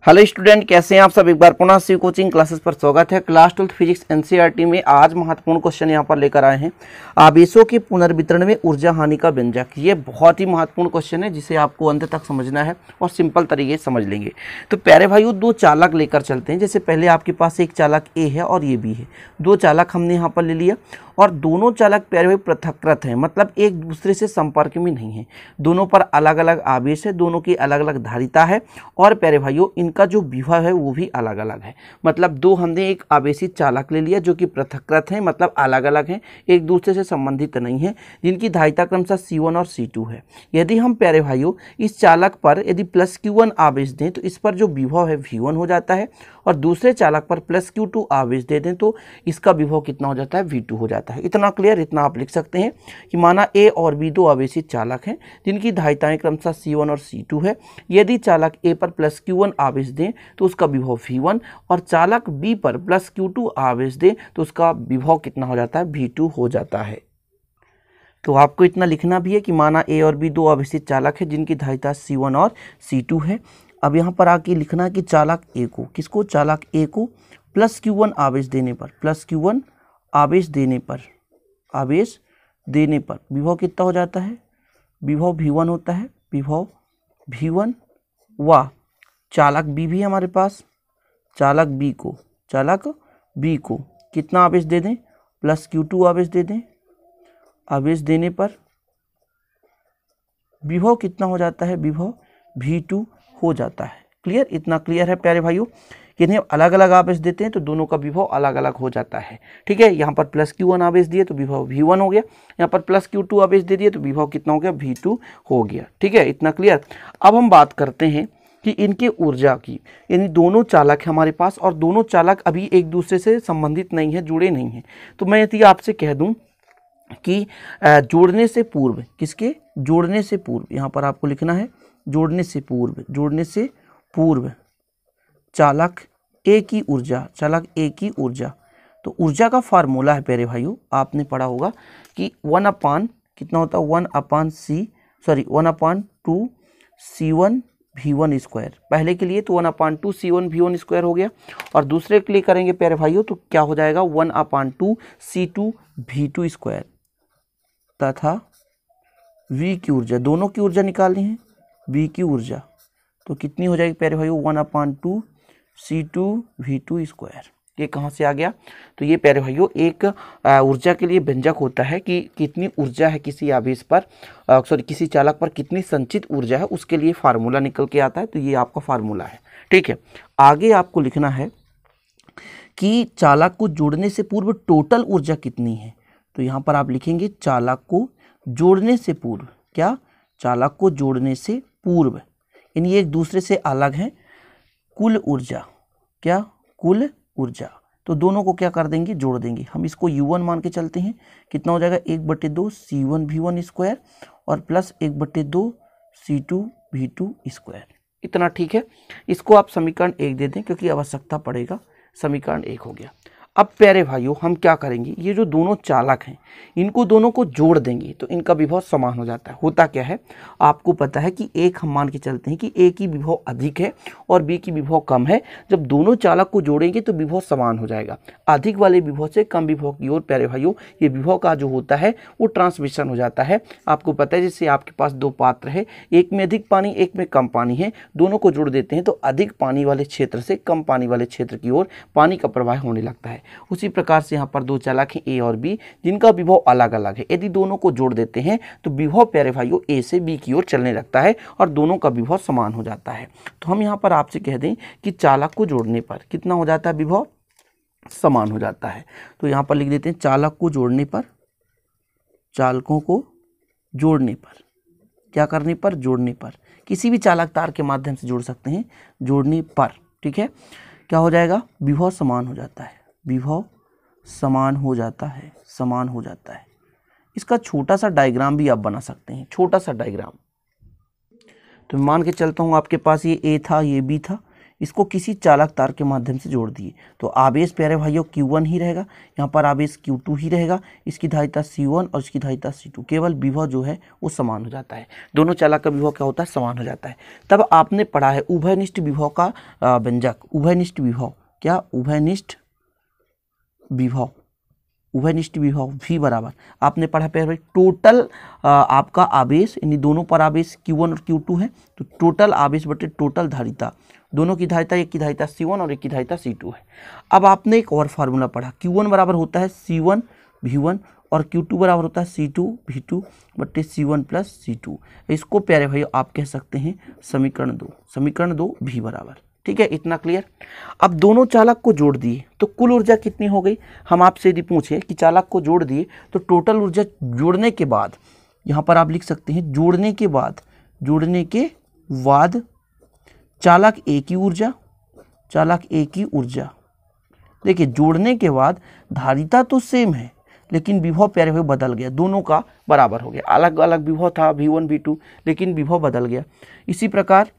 Hello student, कैसे हैं आप सब। एक बार पुनः शिव कोचिंग क्लासेस पर स्वागत है। क्लास 12 फिजिक्स एनसीईआरटी में आज महत्वपूर्ण क्वेश्चन यहां पर लेकर आए हैं। आवेशों के पुनर्वितरण में ऊर्जा हानि का व्यंजक। ये बहुत ही महत्वपूर्ण क्वेश्चन है जिसे आपको अंत तक समझना है और सिंपल तरीके से समझ लेंगे। तो प्यारे भाइयों, दो चालक लेकर चलते हैं। जैसे पहले आपके पास एक चालक ए है और ये बी है। दो चालक हमने यहाँ पर ले लिया और दोनों चालक प्यारे भाई पृथकृत हैं, मतलब एक दूसरे से संपर्क में नहीं है। दोनों पर अलग अलग आवेश है, दोनों की अलग अलग धारिता है और प्यारे भाइयों इनका जो विभव है वो भी अलग अलग है। मतलब दो हमने एक आवेशित चालक ले लिया जो कि पृथकृत हैं, मतलब अलग अलग हैं, एक दूसरे से संबंधित नहीं है, जिनकी धारिता क्रमशः C1 और C2 है। यदि हम प्यारे भाइयों इस चालक पर यदि +Q1 आवेश दें तो इस पर जो विभव है V1 हो जाता है और दूसरे चालक पर +Q2 आवेश दे दें तो इसका विभव कितना हो जाता है, V2 हो जाता है। इतना क्लियर। इतना आप लिख सकते हैं कि माना A और B दो आवेशित चालक हैं जिनकी धारिताएं क्रमशः C1 और C2 है। यदि चालक A पर +Q1 आवेश दें तो उसका विभव V1 और चालक B पर +Q2 आवेश दें तो उसका विभव कितना हो जाता है, V2 हो जाता है। तो आपको इतना लिखना भी है कि माना A और B दो आवेशित चालक है जिनकी धारिता C1 और C2 है। अब यहाँ पर आके लिखना है कि चालक A को, किसको, चालक A को +Q1 आवेश देने पर, +Q1 आवेश देने पर विभव कितना हो जाता है, विभव V1 होता है, विभव V1। व चालक B भी हमारे पास, चालक B को कितना आवेश दे दें, +Q2 आवेश दे दें। आवेश देने पर विभव कितना हो जाता है, विभव V2 हो जाता है। क्लियर। इतना क्लियर है प्यारे भाइयों। इन्हें अलग अलग आवेश देते हैं तो दोनों का विभव अलग अलग हो जाता है। ठीक है। यहाँ पर +Q1 आवेश दिए तो विभव V1 हो गया, यहाँ पर +Q2 आवेश दे दिए तो विभव कितना हो गया, V2 हो गया। ठीक है। इतना क्लियर। अब हम बात करते हैं कि इनके ऊर्जा की। यानी दोनों चालक है हमारे पास और दोनों चालक अभी एक दूसरे से संबंधित नहीं है, जुड़े नहीं हैं। तो मैं यदि आपसे कह दूं कि जोड़ने से पूर्व, किसके, जोड़ने से पूर्व, यहाँ पर आपको लिखना है जोड़ने से पूर्व चालक A की ऊर्जा, तो ऊर्जा का फार्मूला है प्यारे भाइयों, आपने पढ़ा होगा कि 1/, कितना होता है, 1/2 C1 V1 स्क्वायर। पहले के लिए तो 1/2 C1 V1 स्क्वायर हो गया और दूसरे के लिए करेंगे प्यारे भाइयों तो क्या हो जाएगा, 1/2 C2 V2 स्क्वायर तथा V की ऊर्जा, दोनों की ऊर्जा निकालनी है, V की ऊर्जा तो कितनी हो जाएगी प्यारे भाइयों, 1/2 C2 V2 स्क्वायर। ये कहाँ से आ गया, तो ये प्यारे भाइयों एक ऊर्जा के लिए व्यंजक होता है कि कितनी ऊर्जा है किसी आवेश पर, किसी चालक पर कितनी संचित ऊर्जा है, उसके लिए फार्मूला निकल के आता है। तो ये आपका फार्मूला है। ठीक है। आगे आपको लिखना है कि चालक को जोड़ने से पूर्व टोटल ऊर्जा कितनी है। तो यहाँ पर आप लिखेंगे चालक को जोड़ने से पूर्व, क्या, चालक को जोड़ने से पूर्व, यानी एक दूसरे से अलग है, कुल ऊर्जा, क्या, कुल ऊर्जा। तो दोनों को क्या कर देंगे, जोड़ देंगे। हम इसको U1 मान के चलते हैं। कितना हो जाएगा, 1/2 C1 V1 स्क्वायर और +1/2 C2 V2 स्क्वायर। इतना ठीक है। इसको आप समीकरण 1 दे दें क्योंकि आवश्यकता पड़ेगा। समीकरण 1 हो गया। अब प्यारे भाइयों हम क्या करेंगे, ये जो दोनों चालक हैं इनको दोनों को जोड़ देंगे तो इनका विभव समान हो जाता है। होता क्या है, आपको पता है कि एक हम मान के चलते हैं कि A की विभव अधिक है और B की विभव कम है। जब दोनों चालक को जोड़ेंगे तो विभव समान हो जाएगा। अधिक वाले विभव से कम विभव की ओर प्यारे भाइयों ये विभव का जो होता है वो ट्रांसमिशन हो जाता है। आपको पता है जैसे आपके पास दो पात्र है, एक में अधिक पानी एक में कम पानी है, दोनों को जोड़ देते हैं तो अधिक पानी वाले क्षेत्र से कम पानी वाले क्षेत्र की ओर पानी का प्रवाह होने लगता है। उसी प्रकार से यहाँ पर दो चालक हैं A और B जिनका विभव अलग अलग है। यदि दोनों को जोड़ देते हैं तो विभव प्यारे भाइयों A से B की ओर चलने लगता है और दोनों का विभव समान हो जाता है। तो हम यहाँ पर आपसे कह दें कि चालक को जोड़ने पर कितना हो जाता है, विभव समान हो जाता है। तो यहाँ पर लिख देते हैं चालक को जोड़ने पर, चालकों को जोड़ने पर, क्या करने पर, जोड़ने पर, किसी भी चालक तार के माध्यम से जोड़ सकते हैं, जोड़ने पर। ठीक है। क्या हो जाएगा, विभव समान हो जाता है, विभव समान हो जाता है। इसका छोटा सा डायग्राम भी आप बना सकते हैं, छोटा सा डायग्राम। तो मान के चलता हूँ आपके पास ये A था, ये B था, इसको किसी चालक तार के माध्यम से जोड़ दिए तो आवेश प्यारे भाइयों Q1 ही रहेगा, यहाँ पर आवेश Q2 ही रहेगा, इसकी धारिता C1 और इसकी धारिता C2, केवल विभव जो है वो समान हो जाता है। दोनों चालक का विभव क्या होता है, समान हो जाता है। तब आपने पढ़ा है उभयनिष्ठ विभव का व्यंजक, उभयनिष्ठ विभव क्या, उभयनिष्ठ विभव, उभयनिष्ठ विभव V बराबर आपने पढ़ा प्यारे टोटल आपका आवेश, यानी दोनों पर आवेश Q1 और Q2 है तो टोटल आवेश बटे टोटल धारिता, दोनों की धारिता, एक की धारिता C1 और एक की धारिता C2 है। अब आपने एक और फार्मूला पढ़ा, Q1 बराबर होता है C1 V1 और Q2 बराबर होता है C2 V2 बटे C1 प्लस C2। इसको प्यारे भाई आप कह सकते हैं समीकरण 2, समीकरण 2 V बराबर। ठीक है, इतना क्लियर। अब दोनों चालक को जोड़ दिए तो कुल ऊर्जा कितनी हो गई। हम आपसे यदि पूछे कि चालक को जोड़ दिए तो टोटल ऊर्जा जोड़ने के बाद, यहाँ पर आप लिख सकते हैं जोड़ने के बाद, जोड़ने के बाद चालक ए की ऊर्जा, चालक ए की ऊर्जा। देखिए जोड़ने के बाद धारिता तो सेम है लेकिन विभव प्यारे हुए बदल गया, दोनों का बराबर हो गया। अलग अलग विभव था V1 V2 लेकिन विभव बदल गया। इसी प्रकार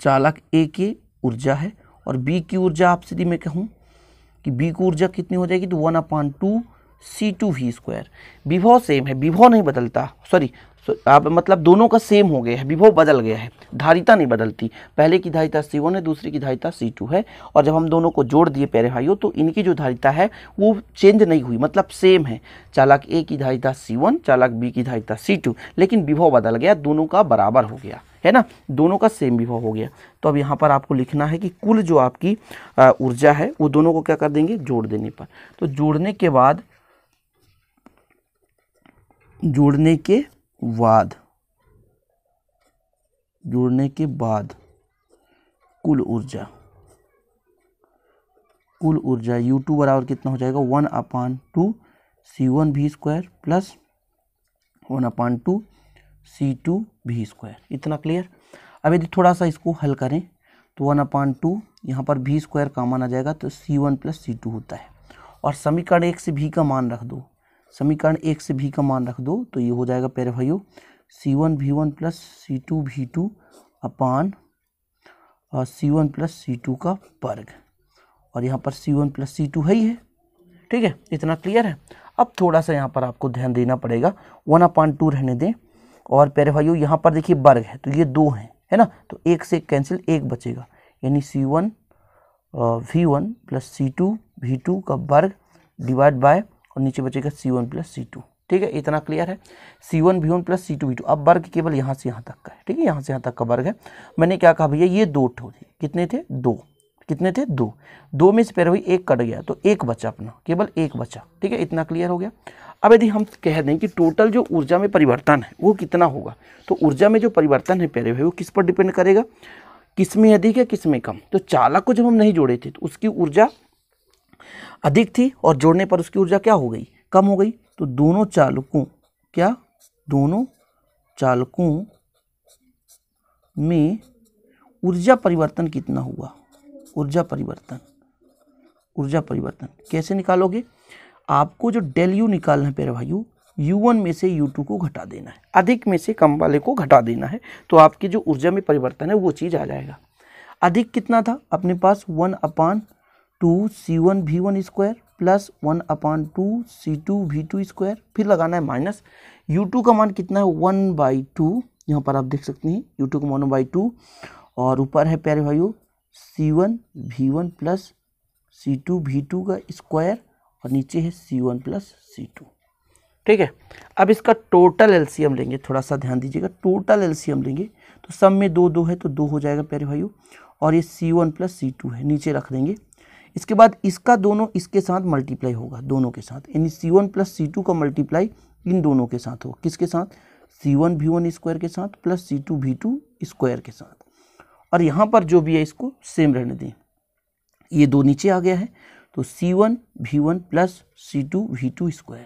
चालक ए की ऊर्जा है और बी की ऊर्जा आपसे यदि मैं कहूँ कि बी की ऊर्जा कितनी हो जाएगी तो 1/2 C2V²। विभव सेम है, विभव नहीं बदलता, सॉरी आप मतलब दोनों का सेम हो गया है, विभव बदल गया है, धारिता नहीं बदलती। पहले की धारिता C1 है, दूसरी की धारिता C2 है और जब हम दोनों को जोड़ दिए प्यारे भाइयों तो इनकी जो धारिता है वो चेंज नहीं हुई, मतलब सेम है। चालक ए की धारिता C1, चालक बी की धारिता C2, लेकिन विभव बदल गया, दोनों का बराबर हो गया है ना, दोनों का सेम विभव हो गया। तो अब यहाँ पर आपको लिखना है कि कुल जो आपकी ऊर्जा है वो दोनों को क्या कर देंगे, जोड़ देने पर। तो जोड़ने के बाद, जोड़ने के बाद, जोड़ने के बाद कुल ऊर्जा, कुल ऊर्जा U2 बराबर कितना हो जाएगा 1/2 C1V² प्लस 1/2 C2V²। इतना क्लियर। अब यदि थोड़ा सा इसको हल करें तो 1/2 यहाँ पर V² कॉमन आ जाएगा तो C1 प्लस C2 होता है और समीकरण 1 से V का मान रख दो, समीकरण 1 से V का मान रख दो तो ये हो जाएगा प्यारे भाइयों C1V1 प्लस C2V2 अपान C1 प्लस C2 का वर्ग, और यहाँ पर C1 प्लस C2 है ही है। ठीक है, इतना क्लियर है। अब थोड़ा सा यहाँ पर आपको ध्यान देना पड़ेगा, 1/2 रहने दें और प्यारे भाइयों यहाँ पर देखिए वर्ग है तो ये 2 हैं, है ना, तो 1 से कैंसिल, 1 बचेगा, यानी C1 V1 plus C2 V2 का वर्ग डिवाइड बाय और नीचे बचेगा C1 प्लस C2। ठीक है, इतना क्लियर है। C1 V1 plus C2 V2। अब वर्ग केवल यहाँ से यहाँ तक का है, ठीक है, यहाँ से यहाँ तक का वर्ग है। मैंने क्या कहा भैया, ये 2 थे, कितने थे 2, कितने थे 2, 2 में से पहले भाई 1 कट गया तो 1 बचा, अपना केवल 1 बचा। ठीक है, इतना क्लियर हो गया। अब यदि हम कह दें कि टोटल जो ऊर्जा में परिवर्तन है वो कितना होगा, तो ऊर्जा में जो परिवर्तन है प्यारे भाई वो किस पर डिपेंड करेगा, किस में अधिक है किस में कम। तो चालक को जब हम नहीं जोड़े थे तो उसकी ऊर्जा अधिक थी और जोड़ने पर उसकी ऊर्जा क्या हो गई, कम हो गई। तो दोनों चालकों, क्या, दोनों चालकों में ऊर्जा परिवर्तन कितना हुआ, ऊर्जा परिवर्तन, ऊर्जा परिवर्तन कैसे निकालोगे, आपको जो डेल यू निकालना है प्यारे भाइयों, U1 में से U2 को घटा देना है, अधिक में से कम वाले को घटा देना है, तो आपकी जो ऊर्जा में परिवर्तन है वो चीज़ आ जाएगा। अधिक कितना था अपने पास 1/2 C1V1² प्लस 1/2 C2V2², फिर लगाना है माइनस। U2 का मान कितना है 1/2, यहाँ पर आप देख सकते हैं U2 का मान 1/2 और ऊपर है प्यारे भाइयों C1V1 प्लस C2V2 का स्क्वायर और नीचे है C1 प्लस C2। ठीक है, अब इसका टोटल एलसीएम लेंगे, थोड़ा सा ध्यान दीजिएगा, टोटल एलसीएम लेंगे तो सब में 2 2 है तो 2 हो जाएगा प्यारे भाइयों, और ये C1 प्लस C2 है, नीचे रख देंगे। इसके बाद इसका दोनों इसके साथ मल्टीप्लाई होगा, दोनों के साथ, यानी C1 प्लस C2 का मल्टीप्लाई इन दोनों के साथ हो, किसके साथ, C1V1² के साथ प्लस C2V2² के साथ, और यहाँ पर जो भी है इसको सेम रहने दें। ये 2 नीचे आ गया है तो C1V1 प्लस C2V2²।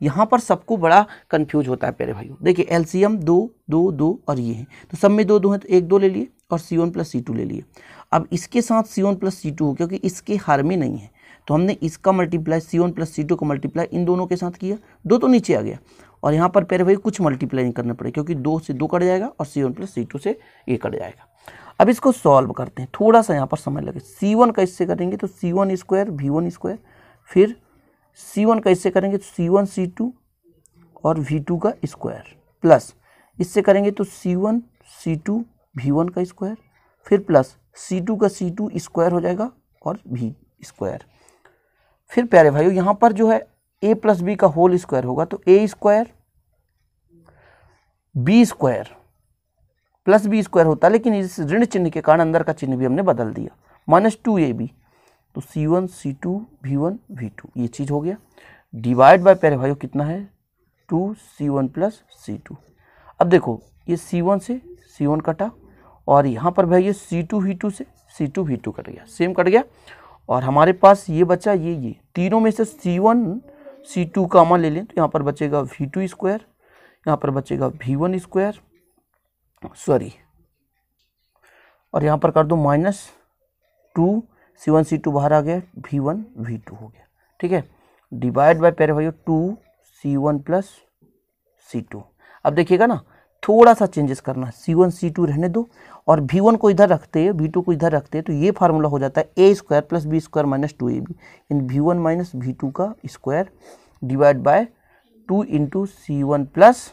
यहाँ पर सबको बड़ा कंफ्यूज होता है प्यारे भाइयों। देखिए एलसीएम 2 2 2 और ये है तो सब में 2 2 है तो 1 2 ले लिए और C1 प्लस C2 ले लिए। अब इसके साथ C1 प्लस C2 हो, क्योंकि इसके हर में नहीं है तो हमने इसका मल्टीप्लाई C1 प्लस C2 का मल्टीप्लाई इन दोनों के साथ किया, 2 तो नीचे आ गया, और यहाँ पर प्यारे भाई कुछ मल्टीप्लाई नहीं करना पड़ेगा क्योंकि 2 से 2 कट जाएगा और C1 प्लस C2 से ये कट जाएगा। अब इसको सॉल्व करते हैं, थोड़ा सा यहाँ पर समय लगे। C1 का इससे करेंगे तो C1 स्क्वायर V1 स्क्वायर, फिर C1 का इससे करेंगे तो C1 C2 और V2 का स्क्वायर, प्लस इससे करेंगे तो C1 C2 V1 का स्क्वायर, फिर प्लस C2 का C2 स्क्वायर हो जाएगा और V स्क्वायर। फिर प्यारे भाइयों यहाँ पर जो है a प्लस बी का होल स्क्वायर होगा तो a square b square plus b square होता है, लेकिन इस ऋण चिन्ह के कारण अंदर का चिन्ह भी हमने बदल दिया, -2ab तो C1 C2 V1 V2 ये चीज़ हो गया। डिवाइड बाय प्यारे भाइयों कितना है 2C1 प्लस C2। अब देखो ये C1 से C1 कटा और यहाँ पर भाई ये C2 V2 से C2 V2 कट गया, सेम कट गया और हमारे पास ये बचा ये तीनों में से C1 C2 कॉमन ले लें तो यहाँ पर बचेगा V2 स्क्वायर, यहाँ पर बचेगा V1 स्क्वायर सॉरी, और यहाँ पर कर दो -2 C1 C2 बाहर आ गया, V1 V2 हो गया। ठीक है, डिवाइड बाय प्यारे भाइयों 2C1 प्लस C2। अब देखिएगा ना थोड़ा सा चेंजेस करना, C1 C2 रहने दो और V1 को इधर रखते हैं V2 को इधर रखते हैं तो ये फार्मूला हो जाता है a square plus b square minus 2ab in V1 minus V2 का square divide by 2 into C1 plus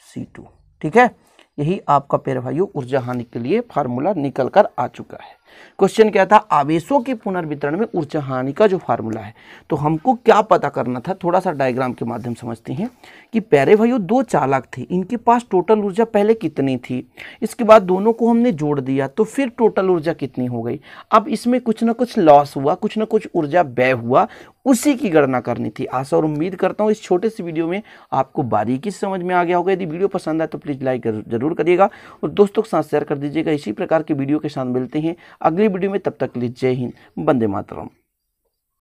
C2। ठीक है, यही आपका प्यारे भाइयों ऊर्जा हानि के लिए फार्मूला निकल कर आ चुका है। क्वेश्चन क्या था, आवेशों के पुनर्वितरण में ऊर्जा हानि का जो फार्मूला है, तो हमको क्या पता करना था, थोड़ा सा डायग्राम के माध्यम समझते हैं कि प्यारे भाइयों दो चालक थे, इनके पास टोटल ऊर्जा पहले कितनी थी, इसके बाद दोनों को हमने जोड़ दिया तो फिर टोटल ऊर्जा कितनी हो गई। अब इसमें कुछ ना कुछ लॉस हुआ, कुछ ना कुछ ऊर्जा व्यय हुआ, उसी की गणना करनी थी। आशा और उम्मीद करता हूँ इस छोटे से वीडियो में आपको बारीकी से समझ में आ गया होगा। यदि वीडियो पसंद आए तो प्लीज़ लाइक जरूर करिएगा और दोस्तों के साथ शेयर कर दीजिएगा। इसी प्रकार के वीडियो के साथ मिलते हैं अगली वीडियो में, तब तक के लिए जय हिंद, वंदे मातरम।